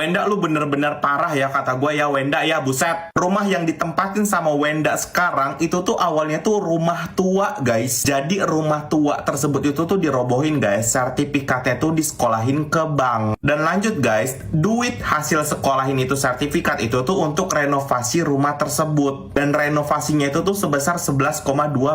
Wenda lu bener-bener parah ya kata gue ya Wenda ya, buset. Rumah yang ditempatin sama Wenda sekarang itu tuh awalnya tuh rumah tua guys. Jadi rumah tua tersebut itu tuh dirobohin guys, sertifikatnya tuh disekolahin ke bank. Dan lanjut guys, duit hasil sekolahin itu sertifikat itu tuh untuk renovasi rumah tersebut. Dan renovasinya itu tuh sebesar 11,2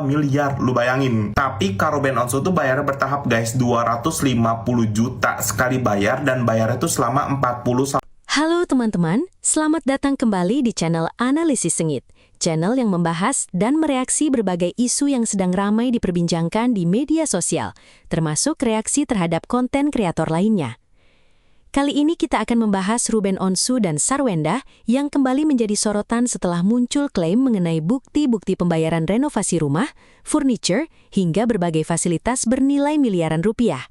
miliar, lu bayangin. Tapi Kak Ruben Onsu tuh bayarnya bertahap guys, 250 juta sekali bayar, dan bayarnya tuh selama 40. Halo teman-teman, selamat datang kembali di channel Analisis Sengit, channel yang membahas dan mereaksi berbagai isu yang sedang ramai diperbincangkan di media sosial, termasuk reaksi terhadap konten kreator lainnya. Kali ini kita akan membahas Ruben Onsu dan Sarwenda yang kembali menjadi sorotan setelah muncul klaim mengenai bukti-bukti pembayaran renovasi rumah, furniture, hingga berbagai fasilitas bernilai miliaran rupiah.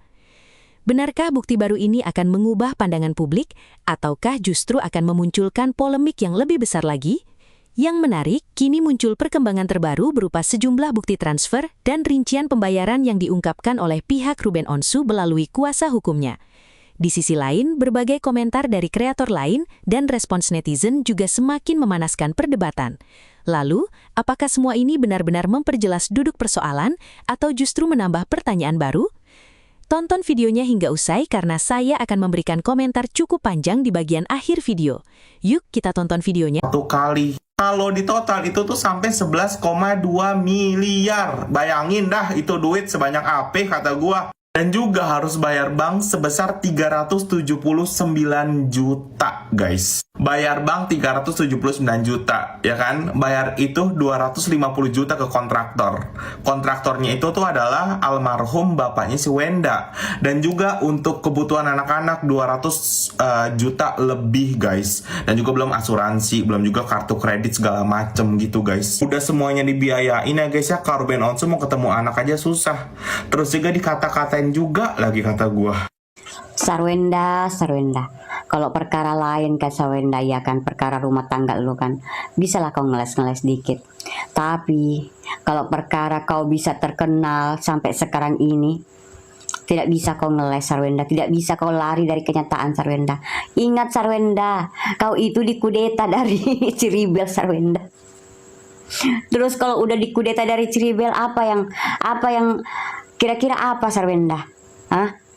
Benarkah bukti baru ini akan mengubah pandangan publik, ataukah justru akan memunculkan polemik yang lebih besar lagi? Yang menarik, kini muncul perkembangan terbaru berupa sejumlah bukti transfer dan rincian pembayaran yang diungkapkan oleh pihak Ruben Onsu melalui kuasa hukumnya. Di sisi lain, berbagai komentar dari kreator lain dan respons netizen juga semakin memanaskan perdebatan. Lalu, apakah semua ini benar-benar memperjelas duduk persoalan atau justru menambah pertanyaan baru? Tonton videonya hingga usai karena saya akan memberikan komentar cukup panjang di bagian akhir video. Yuk kita tonton videonya. Satu kali. Kalau di total itu tuh sampai 11,2 miliar. Bayangin dah itu duit sebanyak apa kata gua. Dan juga harus bayar bank sebesar 379 juta guys. Bayar bank 379 juta, ya kan? Bayar itu 250 juta ke kontraktor. Kontraktornya itu tuh adalah almarhum bapaknya si Wenda. Dan juga untuk kebutuhan anak-anak 200 juta lebih guys. Dan juga belum asuransi, belum juga kartu kredit segala macem gitu guys. Udah semuanya dibiayain ya guys ya. Kak Ruben Onsu mau ketemu anak aja susah. Terus juga dikata-katain juga lagi kata gua. Sarwenda, kalau perkara lain kan Sarwenda ya kan, perkara rumah tangga lu kan, bisalah kau ngeles-ngeles dikit. Tapi kalau perkara kau bisa terkenal sampai sekarang ini, tidak bisa kau ngeles Sarwenda, tidak bisa kau lari dari kenyataan Sarwenda. Ingat Sarwenda, kau itu dikudeta dari Ciribel Sarwenda. Terus kalau udah dikudeta dari Ciribel, apa yang kira-kira apa Sarwenda? Hah?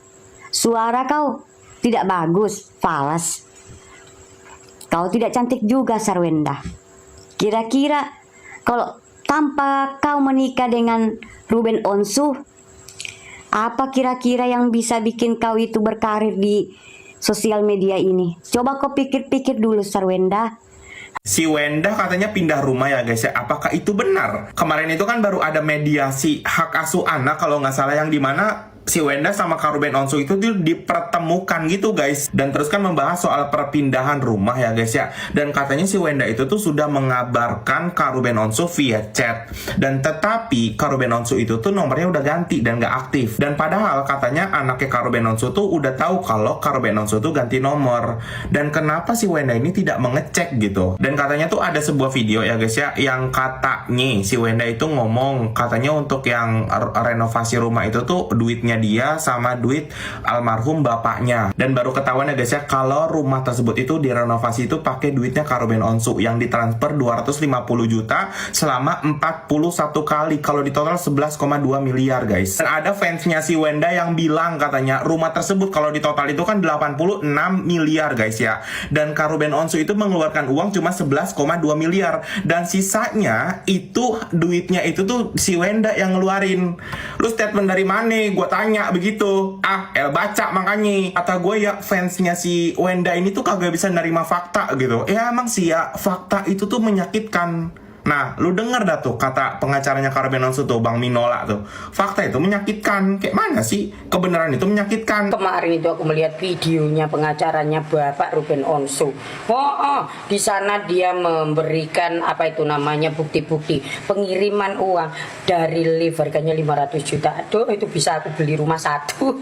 Suara kau tidak bagus, falas. Kau tidak cantik juga Sarwenda. Kira-kira kalau tanpa kau menikah dengan Ruben Onsu, apa kira-kira yang bisa bikin kau itu berkarir di sosial media ini? Coba kau pikir-pikir dulu Sarwenda. Si Wenda katanya pindah rumah ya guys ya. Apakah itu benar? Kemarin itu kan baru ada mediasi hak asuh anak kalau nggak salah, yang dimana si Wenda sama Kak Ruben Onsu itu dipertemukan gitu guys. Dan terus kan membahas soal perpindahan rumah ya guys ya. Dan katanya si Wenda itu tuh sudah mengabarkan Kak Ruben Onsu via chat. Dan tetapi Kak Ruben Onsu itu tuh nomornya udah ganti dan nggak aktif. Dan padahal katanya anaknya Kak Ruben Onsu tuh udah tahu kalau Kak Ruben Onsu tuh ganti nomor. Dan kenapa si Wenda ini tidak mengecek gitu. Dan katanya tuh ada sebuah video ya guys ya, yang katanya si Wenda itu ngomong, katanya untuk yang renovasi rumah itu tuh duitnya dia sama duit almarhum bapaknya. Dan baru ketahuan ya guys ya, kalau rumah tersebut itu direnovasi itu pakai duitnya Kak Ruben Onsu yang ditransfer 250 juta selama 41 kali. Kalau di total 11,2 miliar guys. Dan ada fansnya si Wenda yang bilang katanya rumah tersebut kalau di total itu kan 86 miliar guys ya. Dan Kak Ruben Onsu itu mengeluarkan uang cuma 11,2 miliar. Dan sisanya itu duitnya itu tuh si Wenda yang ngeluarin. Lu statement dari mana? Gue tanya begitu. Baca makanya. Kata gue ya, fansnya si Wenda ini tuh kagak bisa nerima fakta gitu. Ya emang sih ya, fakta itu tuh menyakitkan. Nah, lu denger dah tuh kata pengacaranya Kak Ruben Onsu tuh, Bang Minola tuh. Fakta itu menyakitkan. Kayak mana sih? Kebenaran itu menyakitkan. Kemarin itu aku melihat videonya pengacaranya Bapak Ruben Onsu. Di sana dia memberikan apa itu namanya bukti-bukti pengiriman uang dari lift harganya 500 juta. Aduh, itu bisa aku beli rumah satu.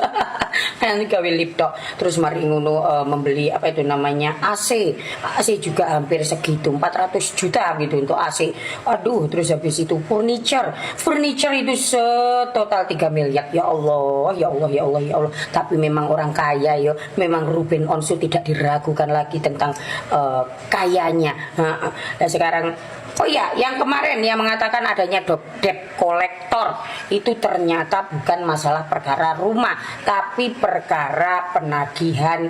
Nanti gawe lift tok. Terus mari ngono membeli apa itu namanya AC. AC juga hampir segitu, 400 juta gitu untuk AC. Aduh, terus habis itu furniture itu setotal 3 miliar. Ya Allah, ya Allah, ya Allah, ya Allah. Tapi memang orang kaya ya, memang Ruben Onsu tidak diragukan lagi tentang kayanya. Dan sekarang, oh ya, yang kemarin yang mengatakan adanya debt collector itu ternyata bukan masalah perkara rumah, tapi perkara penagihan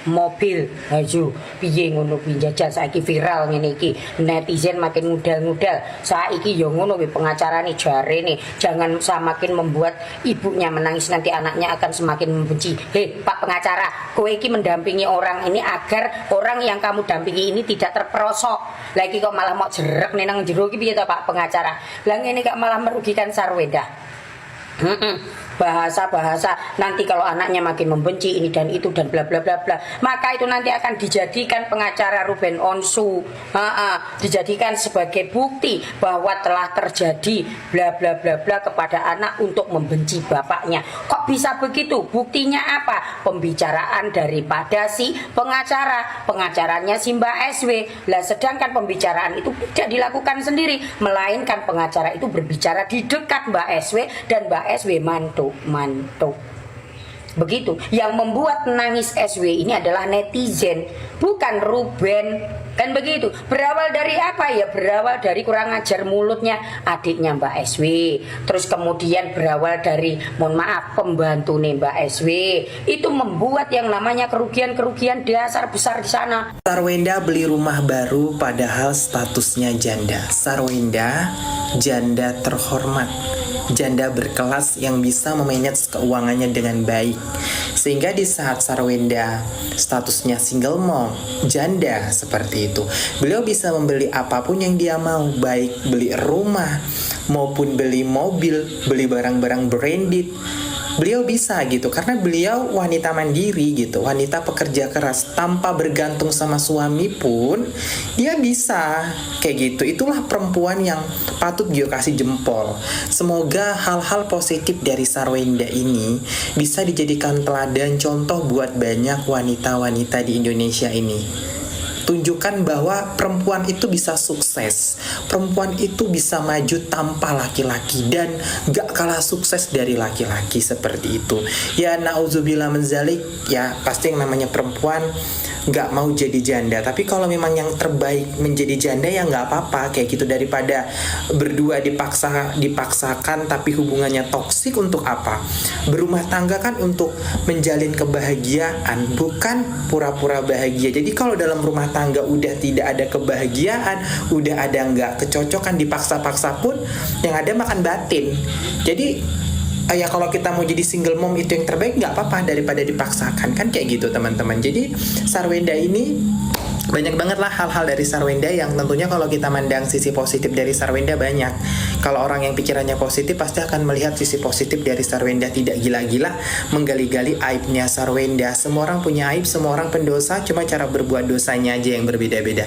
mobil. Ayo piye ngono piye jajal saiki viral ngene iki, netizen makin ngudal-ngudal. Saiki yo ngono kuwi pengacarane jarene, jangan semakin membuat ibunya menangis nanti anaknya akan semakin membenci. Hei Pak pengacara, kowe iki mendampingi orang ini agar orang yang kamu dampingi ini tidak terperosok. Lagi kok malah mau jerek nih nang jero iki piye to Pak pengacara? Lah ngene kok malah merugikan Sarwenda. Bahasa-bahasa nanti kalau anaknya makin membenci ini dan itu dan bla bla bla bla, maka itu nanti akan dijadikan pengacara Ruben Onsu, dijadikan sebagai bukti bahwa telah terjadi bla bla bla bla kepada anak untuk membenci bapaknya. Kok bisa begitu? Buktinya apa? Pembicaraan daripada si pengacaranya si Mbak SW. Lah sedangkan pembicaraan itu tidak dilakukan sendiri, melainkan pengacara itu berbicara di dekat Mbak SW dan Mbak SW mantu. Begitu. Yang membuat nangis SW ini adalah netizen, bukan Ruben. Kan begitu. Berawal dari apa ya? Berawal dari kurang ajar mulutnya adiknya Mbak SW. Terus kemudian berawal dari, mohon maaf, pembantu nih Mbak SW. Itu membuat yang namanya kerugian-kerugian dasar besar di sana. Sarwenda beli rumah baru padahal statusnya janda. Sarwenda, janda terhormat, janda berkelas yang bisa memanage keuangannya dengan baik. Sehingga di saat Sarwenda statusnya single mom, janda seperti itu, beliau bisa membeli apapun yang dia mau, baik beli rumah maupun beli mobil, beli barang-barang branded. Beliau bisa gitu karena beliau wanita mandiri gitu, wanita pekerja keras, tanpa bergantung sama suami pun dia bisa kayak gitu. Itulah perempuan yang patut Gio kasih jempol. Semoga hal-hal positif dari Sarwenda ini bisa dijadikan teladan contoh buat banyak wanita-wanita di Indonesia ini. Tunjukkan bahwa perempuan itu bisa sukses, perempuan itu bisa maju tanpa laki-laki dan gak kalah sukses dari laki-laki seperti itu. Ya na'udzubillah menzalik, ya pasti yang namanya perempuan gak mau jadi janda. Tapi kalau memang yang terbaik menjadi janda ya gak apa-apa kayak gitu, daripada berdua dipaksakan tapi hubungannya toksik. Untuk apa? Berumah tangga kan untuk menjalin kebahagiaan, bukan pura-pura bahagia. Jadi kalau dalam rumah tangga udah tidak ada kebahagiaan, udah ada nggak kecocokan, dipaksa-paksa pun yang ada makan batin. Jadi ya kalau kita mau jadi single mom itu yang terbaik, nggak apa-apa daripada dipaksakan, kan kayak gitu teman-teman. Jadi Sarwenda ini banyak banget lah hal-hal dari Sarwenda yang tentunya kalau kita mandang sisi positif dari Sarwenda banyak. Kalau orang yang pikirannya positif pasti akan melihat sisi positif dari Sarwenda, tidak gila-gila menggali-gali aibnya Sarwenda. Semua orang punya aib, semua orang pendosa, cuma cara berbuat dosanya aja yang berbeda-beda.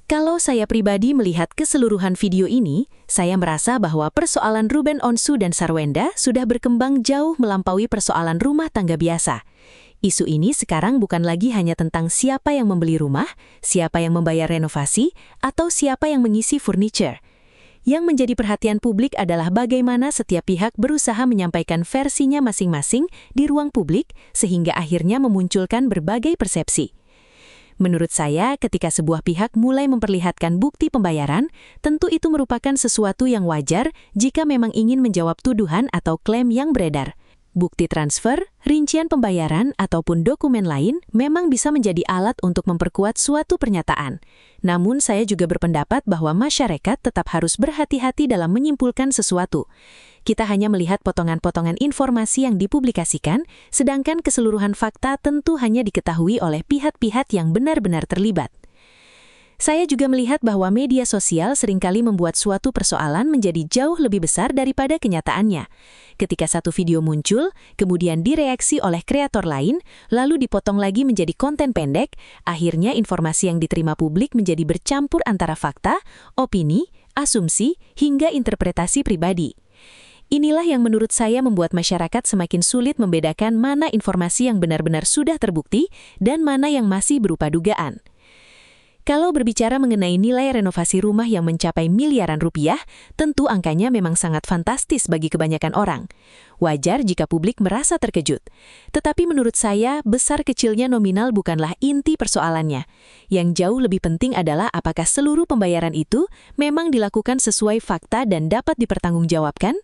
Kalau saya pribadi melihat keseluruhan video ini, saya merasa bahwa persoalan Ruben Onsu dan Sarwenda sudah berkembang jauh melampaui persoalan rumah tangga biasa. Isu ini sekarang bukan lagi hanya tentang siapa yang membeli rumah, siapa yang membayar renovasi, atau siapa yang mengisi furniture. Yang menjadi perhatian publik adalah bagaimana setiap pihak berusaha menyampaikan versinya masing-masing di ruang publik, sehingga akhirnya memunculkan berbagai persepsi. Menurut saya, ketika sebuah pihak mulai memperlihatkan bukti pembayaran, tentu itu merupakan sesuatu yang wajar jika memang ingin menjawab tuduhan atau klaim yang beredar. Bukti transfer, rincian pembayaran, ataupun dokumen lain memang bisa menjadi alat untuk memperkuat suatu pernyataan. Namun saya juga berpendapat bahwa masyarakat tetap harus berhati-hati dalam menyimpulkan sesuatu. Kita hanya melihat potongan-potongan informasi yang dipublikasikan, sedangkan keseluruhan fakta tentu hanya diketahui oleh pihak-pihak yang benar-benar terlibat. Saya juga melihat bahwa media sosial seringkali membuat suatu persoalan menjadi jauh lebih besar daripada kenyataannya. Ketika satu video muncul, kemudian direaksi oleh kreator lain, lalu dipotong lagi menjadi konten pendek, akhirnya informasi yang diterima publik menjadi bercampur antara fakta, opini, asumsi, hingga interpretasi pribadi. Inilah yang menurut saya membuat masyarakat semakin sulit membedakan mana informasi yang benar-benar sudah terbukti dan mana yang masih berupa dugaan. Kalau berbicara mengenai nilai renovasi rumah yang mencapai miliaran rupiah, tentu angkanya memang sangat fantastis bagi kebanyakan orang. Wajar jika publik merasa terkejut. Tetapi menurut saya, besar kecilnya nominal bukanlah inti persoalannya. Yang jauh lebih penting adalah apakah seluruh pembayaran itu memang dilakukan sesuai fakta dan dapat dipertanggungjawabkan?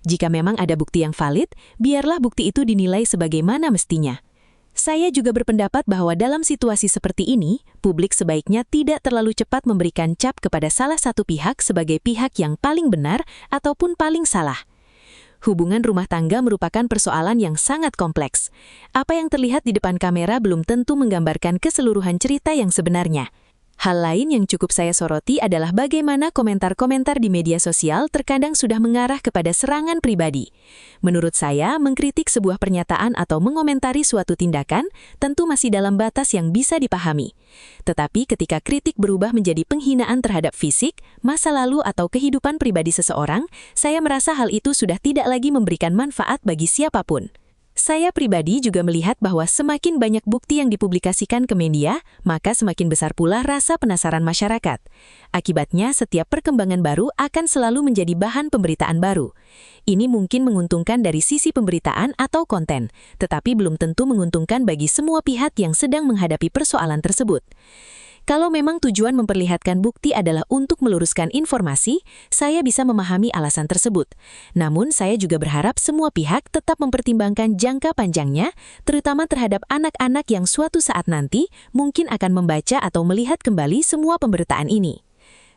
Jika memang ada bukti yang valid, biarlah bukti itu dinilai sebagaimana mestinya. Saya juga berpendapat bahwa dalam situasi seperti ini, publik sebaiknya tidak terlalu cepat memberikan cap kepada salah satu pihak sebagai pihak yang paling benar ataupun paling salah. Hubungan rumah tangga merupakan persoalan yang sangat kompleks. Apa yang terlihat di depan kamera belum tentu menggambarkan keseluruhan cerita yang sebenarnya. Hal lain yang cukup saya soroti adalah bagaimana komentar-komentar di media sosial terkadang sudah mengarah kepada serangan pribadi. Menurut saya, mengkritik sebuah pernyataan atau mengomentari suatu tindakan tentu masih dalam batas yang bisa dipahami. Tetapi ketika kritik berubah menjadi penghinaan terhadap fisik, masa lalu atau kehidupan pribadi seseorang, saya merasa hal itu sudah tidak lagi memberikan manfaat bagi siapapun. Saya pribadi juga melihat bahwa semakin banyak bukti yang dipublikasikan ke media, maka semakin besar pula rasa penasaran masyarakat. Akibatnya, setiap perkembangan baru akan selalu menjadi bahan pemberitaan baru. Ini mungkin menguntungkan dari sisi pemberitaan atau konten, tetapi belum tentu menguntungkan bagi semua pihak yang sedang menghadapi persoalan tersebut. Kalau memang tujuan memperlihatkan bukti adalah untuk meluruskan informasi, saya bisa memahami alasan tersebut. Namun, saya juga berharap semua pihak tetap mempertimbangkan jangka panjangnya, terutama terhadap anak-anak yang suatu saat nanti mungkin akan membaca atau melihat kembali semua pemberitaan ini.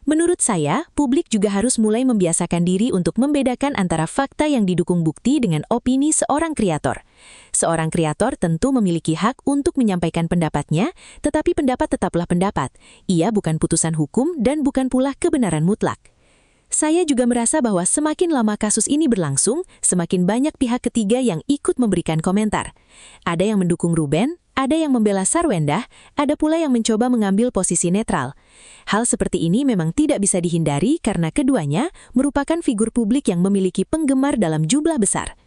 Menurut saya, publik juga harus mulai membiasakan diri untuk membedakan antara fakta yang didukung bukti dengan opini seorang kreator. Seorang kreator tentu memiliki hak untuk menyampaikan pendapatnya, tetapi pendapat tetaplah pendapat. Ia bukan putusan hukum dan bukan pula kebenaran mutlak. Saya juga merasa bahwa semakin lama kasus ini berlangsung, semakin banyak pihak ketiga yang ikut memberikan komentar. Ada yang mendukung Ruben, ada yang membela Sarwenda, ada pula yang mencoba mengambil posisi netral. Hal seperti ini memang tidak bisa dihindari karena keduanya merupakan figur publik yang memiliki penggemar dalam jumlah besar.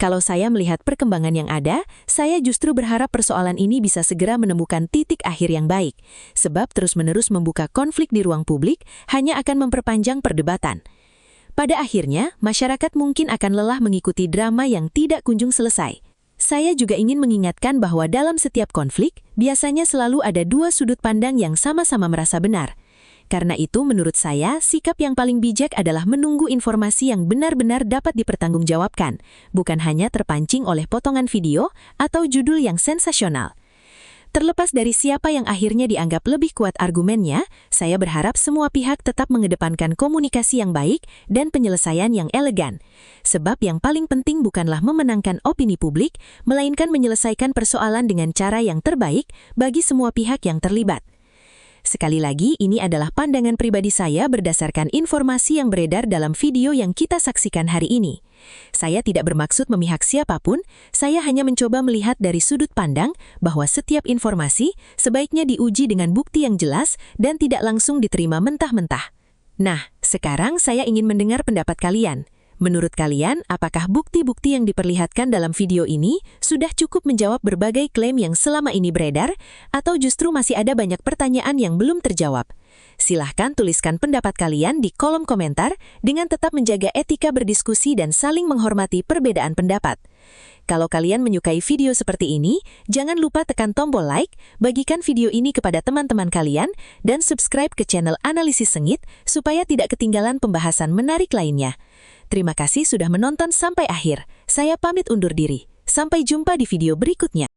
Kalau saya melihat perkembangan yang ada, saya justru berharap persoalan ini bisa segera menemukan titik akhir yang baik, sebab terus-menerus membuka konflik di ruang publik hanya akan memperpanjang perdebatan. Pada akhirnya, masyarakat mungkin akan lelah mengikuti drama yang tidak kunjung selesai. Saya juga ingin mengingatkan bahwa dalam setiap konflik, biasanya selalu ada dua sudut pandang yang sama-sama merasa benar. Karena itu, menurut saya, sikap yang paling bijak adalah menunggu informasi yang benar-benar dapat dipertanggungjawabkan, bukan hanya terpancing oleh potongan video atau judul yang sensasional. Terlepas dari siapa yang akhirnya dianggap lebih kuat argumennya, saya berharap semua pihak tetap mengedepankan komunikasi yang baik dan penyelesaian yang elegan. Sebab yang paling penting bukanlah memenangkan opini publik, melainkan menyelesaikan persoalan dengan cara yang terbaik bagi semua pihak yang terlibat. Sekali lagi, ini adalah pandangan pribadi saya berdasarkan informasi yang beredar dalam video yang kita saksikan hari ini. Saya tidak bermaksud memihak siapapun, saya hanya mencoba melihat dari sudut pandang bahwa setiap informasi sebaiknya diuji dengan bukti yang jelas dan tidak langsung diterima mentah-mentah. Nah, sekarang saya ingin mendengar pendapat kalian. Menurut kalian, apakah bukti-bukti yang diperlihatkan dalam video ini sudah cukup menjawab berbagai klaim yang selama ini beredar, atau justru masih ada banyak pertanyaan yang belum terjawab? Silahkan tuliskan pendapat kalian di kolom komentar dengan tetap menjaga etika berdiskusi dan saling menghormati perbedaan pendapat. Kalau kalian menyukai video seperti ini, jangan lupa tekan tombol like, bagikan video ini kepada teman-teman kalian, dan subscribe ke channel Analisis Sengit supaya tidak ketinggalan pembahasan menarik lainnya. Terima kasih sudah menonton sampai akhir. Saya pamit undur diri. Sampai jumpa di video berikutnya.